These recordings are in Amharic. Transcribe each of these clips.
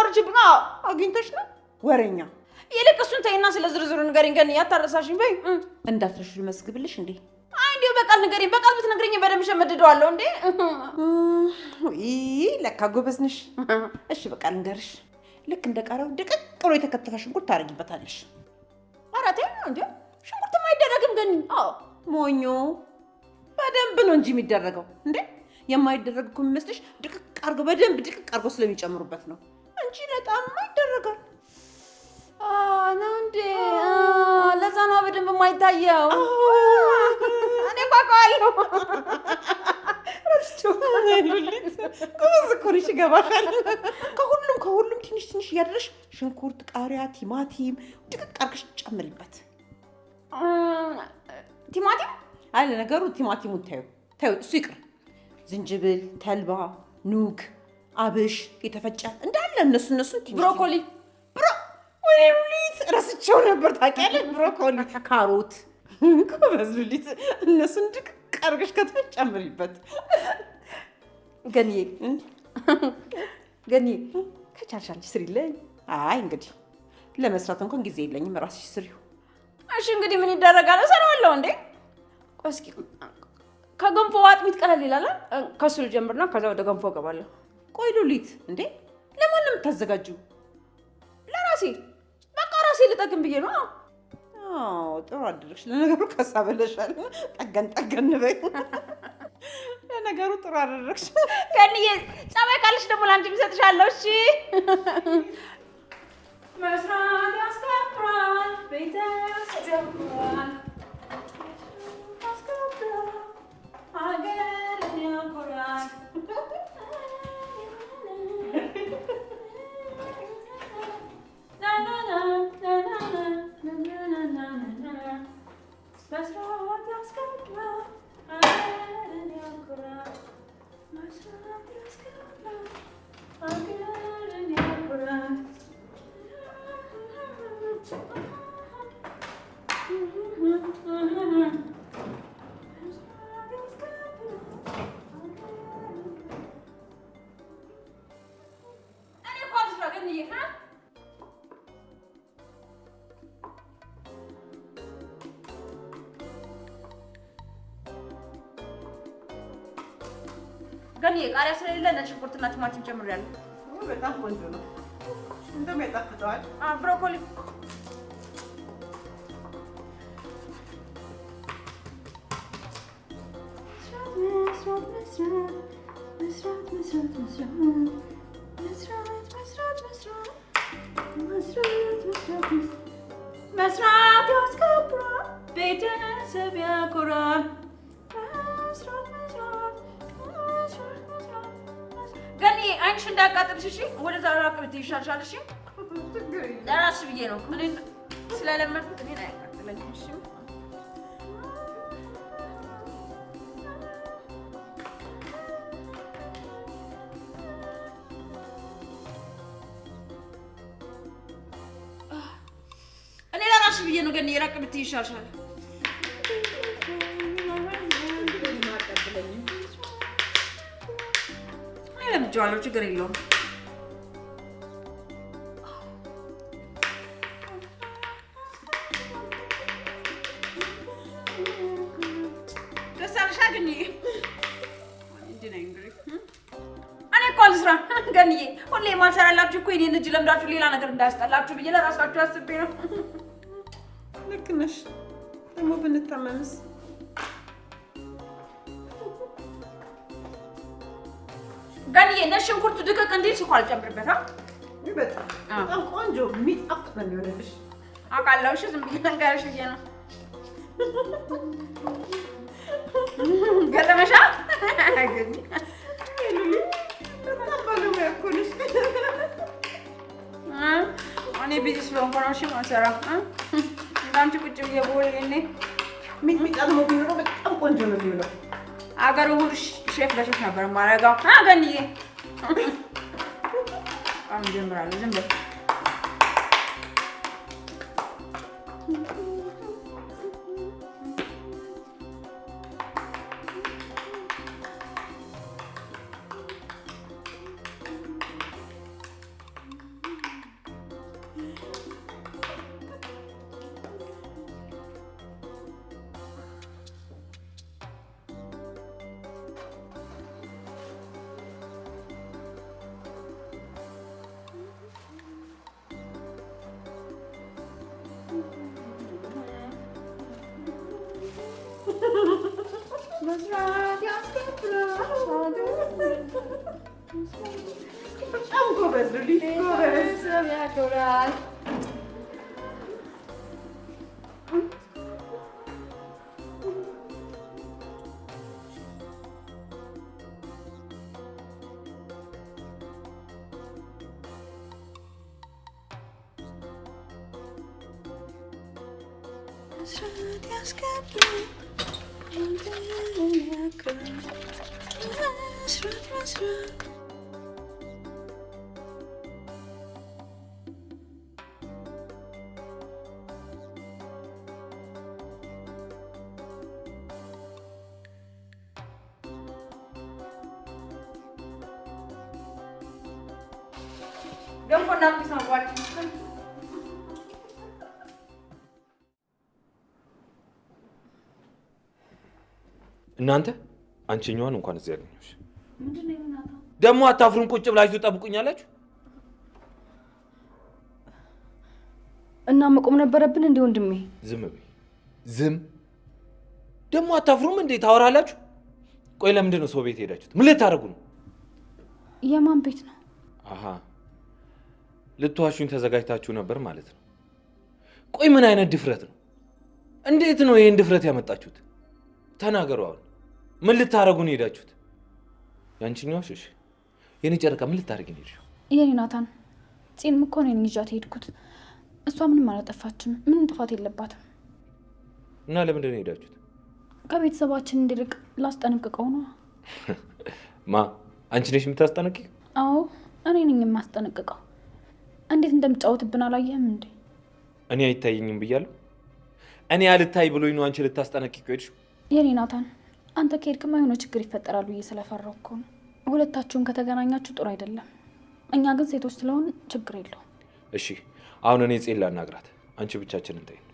ወርጅብኝ አግኝተሽ ነው ወሬኛ ይልቅ እሱን ተይና ስለ ዝርዝሩ ንገሪኝ ገኒ ያታረሳሽኝ በይ እንዳትረሽ መስግብልሽ እንዴ አይ እንዴ በቃል ንገሪኝ በቃል ብትነግሪኝ በደምብ ሸመድደዋለሁ እንዴ ለካ ጎበዝ ነሽ እሺ በቃል ንገርሽ ልክ እንደ ቃሪያው ድቅቅ ብሎ የተከተፈ ሽንኩርት ታረጊበታለሽ አራቴ እንዴ ሽንኩርት ማይደረግም ገኒ ሞኞ በደንብ ነው እንጂ የሚደረገው እንዴ የማይደረግ እኮ የሚመስልሽ ድቅቅ አርገው በደንብ ድቅቅ አርገው ስለሚጨምሩበት ነው እንጂ ለጣም ማይደረጋል ነው እንዴ ለዛ ነው በደንብ የማይታየው እኔ ቋቋለሁ ረስቶ አይሉልት ጎበዝ እኮ ነሽ ይገባሻል ከሁሉም ትንሽ እያደረሽ ሽንኩርት ቃሪያ ቲማቲም ድቅቅ አርገሽ ጨምሪበት ቲማቲም አለ ነገሩ ቲማቲሙን ታዩ እሱ ይቅር ዝንጅብል ተልባ ኑግ አብሽ የተፈጨ እንዳለ እነሱ ብሮኮሊ ወይሉሊት ረስቸው ነበር ታውቂያለሽ ብሮኮሊ ካሮት ጎበዝ ሉሊት እነሱን ድቅቅ አርገሽ ከተጨምሪበት ገኒ ከቻልሻንቺ ስሪልኝ አይ እንግዲህ ለመስራት እንኳን ጊዜ የለኝም ራስሽ ስሪው እሺ እንግዲህ ምን ይደረጋል እሰራዋለሁ እንዴ ቆስኪ ከገንፎ አጥሚት ቀለል ይላል ከሱ ልጀምርና ከዛ ወደ ገንፎ ገባለሁ ቆይ ሉሊት እንዴ ለማን ነው የምታዘጋጂው ለራሴ በቃ ራሴ ልጠግን ብዬ ነው ጥሩ አድርግሽ ለነገሩ ከሳበለሻል ጠገን በይ ለነገሩ ጥሩ አድርግሽ ከንዬ ጸባይ ካለሽ ደግሞ ላንቺ ብሰጥሻለሁ እሺ መስራት ያስከብራል ቤተሰብ ያስከብራል አገርን ያኮራል መስራት ያስከብራል አገርን ያኮራል መስራት ያስከብራል አገርን ያኮራል ገኒ ቃሪያ ስለሌለ ነጭ ሽንኩርትና ቲማቲም ጨምሬያለሁ በጣም ቆንጆ ነው እንደም ያጣፍጠዋል ብሮኮሊ መስራት ያስከብራል ቤተሰብ ያኮራል ገኒ አይንሽ እንዳያቃጥልሽ እሺ ወደዛ ራቅብት ይሻልሻል እሺ ለራስሽ ብዬ ነው እኔ ስለለመድኩት እኔን አያቃጥለኝም እሺ እኔ ለራስሽ ብዬ ነው ገኒ ራቅብት ይሻልሻል ለምጄዋለሁ ችግር የለውም ደስ አለሽ ገኒ እኔ እኮ አልስራ ገኒዬ ሁሌ ማልሰራላችሁ እኮ የእኔን እጅ ለምዳችሁ ሌላ ነገር እንዳያስጠላችሁ ብዬ ለራሳችሁ አስቤ ነው ልክ ነሽ ደግሞ ብንታመምስ ገኒ ነጭ ሽንኩርቱ ድቅቅ እንዲል ስኳር ጨምርበታ በጣም ቆንጆ የሚጣፍጥ ነው የሚሆንልሽ አውቃለሁ እሺ ዝም ብዬ ነገርሽ ብዬ ነው ገረመሻ ገኒ በጣም ባለሙያ እኮ ነሽ እኔ ቢዚ ስለሆንኩ ነው እሺ የማልሰራው እንዳንቺ ቁጭ ብዬ ብውል እኔ ሚጥሚጣ ደግሞ ቢኖረው በጣም ቆንጆ ነው የሚሆነው አገሩ ሁሉ ሼፍ በሼፍ ነበር የማደርገው ገኒዬ አሁን ጀምራለሁ ዝም በል በጣም ጎበዝ ሉሊት ጎበዝ ያከብራል። ገንፎና ፒስ ማቋጭ እናንተ አንቺኛዋን እንኳን እዚህ ያገኘሁሽ። ምንድነው የምናታ? ደግሞ አታፍሩም? ቁጭ ብላችሁ ትጠብቁኛላችሁ? እና መቆም ነበረብን እንዴ ወንድሜ? ዝም በይ ዝም። ደግሞ አታፍሩም እንዴ? ታወራላችሁ። ቆይ ለምንድን ነው ሰው ቤት ሄዳችሁት? ምን ልታደርጉ ነው? የማን ቤት ነው? አሃ ልትዋሹኝ ተዘጋጅታችሁ ነበር ማለት ነው። ቆይ ምን አይነት ድፍረት ነው? እንዴት ነው ይሄን ድፍረት ያመጣችሁት? ተናገሩ አሁን። ምን ልታረጉ ነው ሄዳችሁት? ያንቺኛው እሺ፣ የኔ ጨረቃ ምን ልታረጊ ነው ሄድሽው? የኔ ናታን ጺንም እኮ ነው ይዣት ሄድኩት። እሷ ምንም አላጠፋችም፣ ምንም ጥፋት የለባትም። እና ለምንድን ነው ሄዳችሁት? ከቤተሰባችን እንዲርቅ ላስጠነቅቀው ነው። ማ አንቺ ነሽ የምታስጠነቅቂው? አዎ እኔ ነኝ የማስጠነቅቀው። እንዴት እንደምጫወትብን አላየህም እንዴ? እኔ አይታየኝም ብያለሁ። እኔ አልታይ ብሎኝ ነው አንቺ ልታስጠነቅቂው ሄድሽው? የኔ ናታን አንተ ከሄድክማ የሆነ ችግር ይፈጠራሉ ብዬ ስለፈራሁ እኮ ነው። ሁለታችሁም ከተገናኛችሁ ጥሩ አይደለም። እኛ ግን ሴቶች ስለሆን ችግር የለውም። እሺ አሁን እኔ ጼል ላናግራት፣ አንቺ ብቻችንን ተይን።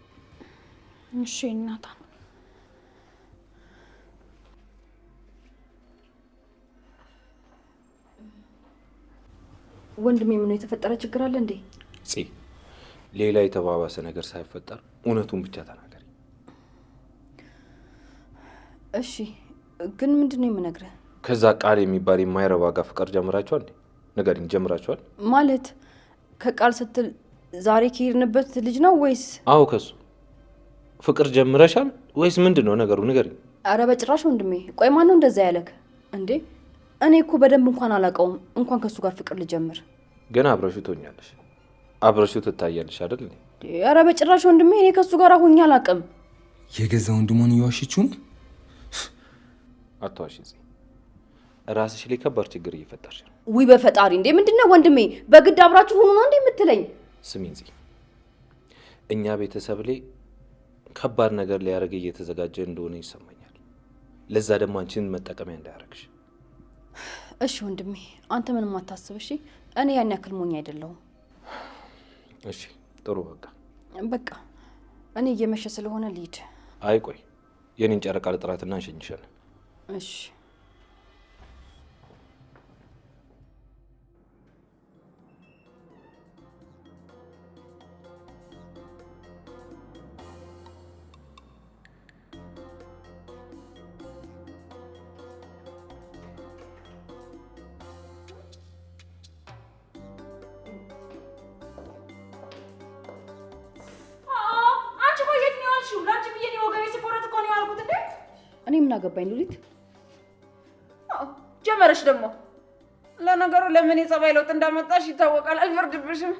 እሺ ናታን። ወንድሜ ምን የተፈጠረ ችግር አለ እንዴ? ጼ ሌላ የተባባሰ ነገር ሳይፈጠር እውነቱን ብቻ ተናገሪ። እሺ ግን ምንድነው የምነግርህ? ከዛ ቃል የሚባል የማይረባ ጋር ፍቅር ጀምራችኋል እንዴ? ንገሪኝ፣ ጀምራችኋል ማለት ከቃል ስትል ዛሬ ከሄድንበት ልጅ ነው ወይስ? አዎ ከሱ ፍቅር ጀምረሻል ወይስ ምንድነው ነገሩ? ንገሪኝ። አረ በጭራሽ ወንድሜ። ቆይ ማን ነው እንደዛ ያለክ እንዴ? እኔ እኮ በደንብ እንኳን አላውቀውም፣ እንኳን ከሱ ጋር ፍቅር ልጀምር። ግን አብረሹ ትሆኛለሽ፣ አብረሹ ትታያለሽ አይደል እንዴ? አረ በጭራሽ ወንድሜ፣ እኔ ከሱ ጋር ሆኜ አላውቅም። የገዛ ወንድሞን እየዋሸችው ነው። አትዋሺ ዜ፣ ራስሽ ላይ ከባድ ችግር እየፈጠርሽ ነው። ውይ በፈጣሪ እንዴ! ምንድነው ወንድሜ? በግድ አብራችሁ ሆኖ ነው እንዴ የምትለኝ? ስሚኝ ዜ፣ እኛ ቤተሰብ ላይ ከባድ ነገር ሊያደርግ እየተዘጋጀ እንደሆነ ይሰማኛል። ለዛ ደግሞ አንቺን መጠቀሚያ እንዳያደርግሽ። እሺ ወንድሜ፣ አንተ ምንም አታስብ እሺ። እኔ ያን ያክል ሞኝ አይደለሁም። እሺ ጥሩ፣ በቃ እኔ እየመሸ ስለሆነ ልሂድ። አይ ቆይ፣ የኔን ጨረቃ ልጥራትና እንሸኝሻለን። እሺ እኔ ምን አገባኝ ሉሊት? ጀመረሽ ደግሞ። ለነገሩ ለምን የጸባይ ለውጥ እንዳመጣሽ ይታወቃል። አልፈርድብሽም።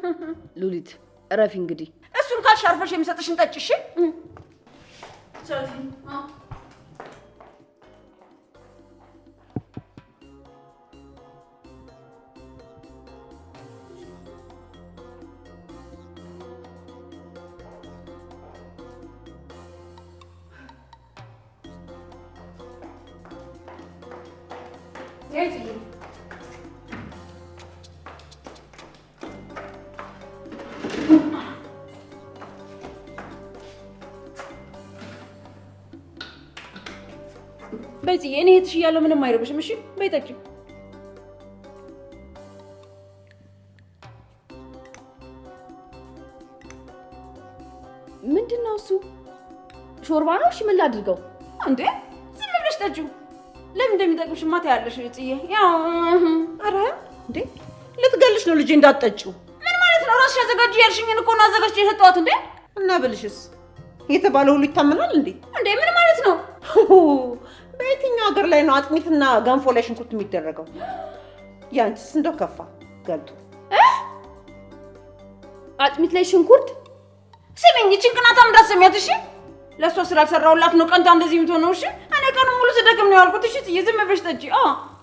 ሉሊት እረፊ እንግዲህ። እሱን ካልሽ አርፈሽ የሚሰጥሽን ጠጪ እሺ። በዚህ እኔ እህትሽ እያለሁ ምንም አይረብሽም። እሺ በይ ጠጪ። ምንድነው እሱ? ሾርባ ነው? እሺ ምን ላድርገው? እንዴ ዝም ብለሽ ጠጪው። ለምን እንደሚጠቅምሽማ ታያለሽ ጽዬ። ያው ኧረ እንዴ ልትገልሽ ነው ልጄ እንዳትጠጪው። ምን ማለት ነው? ራስሽ አዘጋጅ ያልሽኝን እኮ ነው አዘጋጅ የሰጠኋት እንዴ። እና ብልሽስ የተባለ ሁሉ ይታመናል እንዴ? እንዴ ምን ማለት ነው? በየትኛው ሀገር ላይ ነው አጥሚትና ገንፎ ላይ ሽንኩርት የሚደረገው? ያንቺስ እንደው ከፋ ገልጡ። አጥሚት ላይ ሽንኩርት? ስሚኝ ጭንቅናታም እንዳትሰሚያት እሺ። ለእሷ ስላልሰራሁላት ነው ቀንታ እንደዚህ የምትሆነው እሺ። እኔ ቀኑ ሙሉ ስደክም ነው ያልኩት እሺ። ዝም ብለሽ ጠጪ።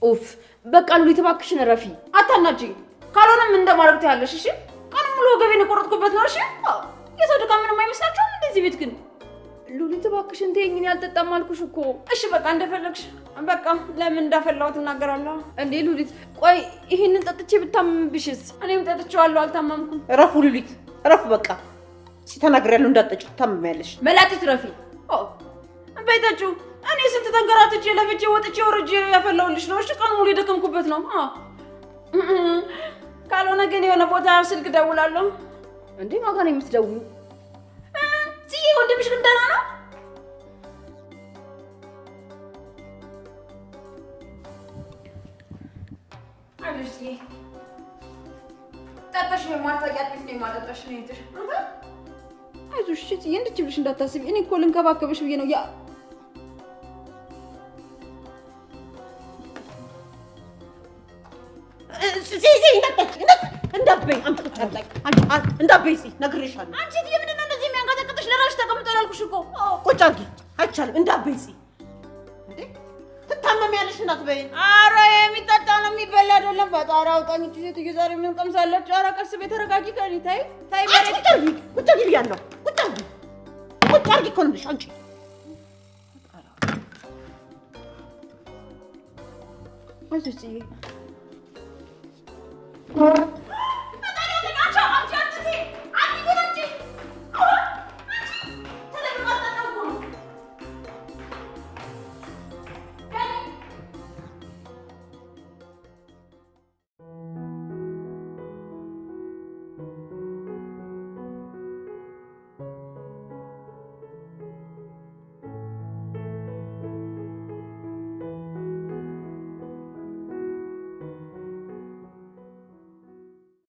ኡፍ በቃ ሉሊት እባክሽን እረፊ፣ አታናጂኝ። ካልሆነም እንደማድረግ ታያለሽ እሺ። ቀኑ ሙሉ ወገቤን የቆረጥኩበት ነው እሺ። የሰው ድካም ምንም አይመስላችሁም እንደዚህ ቤት ግን? ሉሊት እባክሽን ተይኝ፣ እኔ አልጠጣም አልኩሽ እኮ። እሺ በቃ እንደፈለግሽ። በቃ ለምን እንዳፈላሁት እናገራለሁ እንዴ። ሉሊት ቆይ ይሄንን ጠጥቼ ብታመምብሽስ? እኔም ጠጥቼዋለሁ አልታመምኩም። እረፉ ሉሊት እረፉ በቃ። ሲተናግሬያለሁ እንዳትጠጪው ትታመሚያለሽ። መላጢት ረፊ በይጠጩ። እኔ ስንት ተንከራትቼ ለፍቼ ወጥቼ ወርጄ ያፈላሁልሽ ነው እሺ። ቀኑ ሙሉ የደከምኩበት ነው። ካልሆነ ግን የሆነ ቦታ ስልክ ደውላለሁ። እንዴ ማጋ ነው የምትደውሉ? ጽዬ ወንድምሽ ግን ደህና ነው? አይዞሽ ጽዬ ጠጣሽ የማታውቂያት ቤት ነው የማጠጣሽ ነው የትሽ። አይዞሽ ጽዬ እንድትችልሽ እንዳታስቢ። እኔ እኮ ልንከባከብሽ ብዬ ነው። ያ እንዳትበይ እንዳትበይ ነግሬሻለሁ። አንቺ ምንድን ነው እንደዚህ የሚያንቀጠቅጥሽ? ለራስሽ ተቀምጠሽ አልኩሽ እኮ። ቁጭ አድርጊ። አይቻልም እንዳትበይ እንዴ ትታመሚያለሽ። እንዳትበይ። ኧረ የሚጠጣ ነው የሚበላ አይደለም። ፈጣሪ አውጣኝ። እቺ ሴትዮ ዛሬ ምን ቀምሳለች? ኧረ ቀስ በይ ተረጋጊ። ከእኔ ታይ ቁጭ አድርጊ ብያለሁ። ቁጭ አድርጊ እኮ ነው የምልሽ አንቺ። አይዞሽ ጽዬ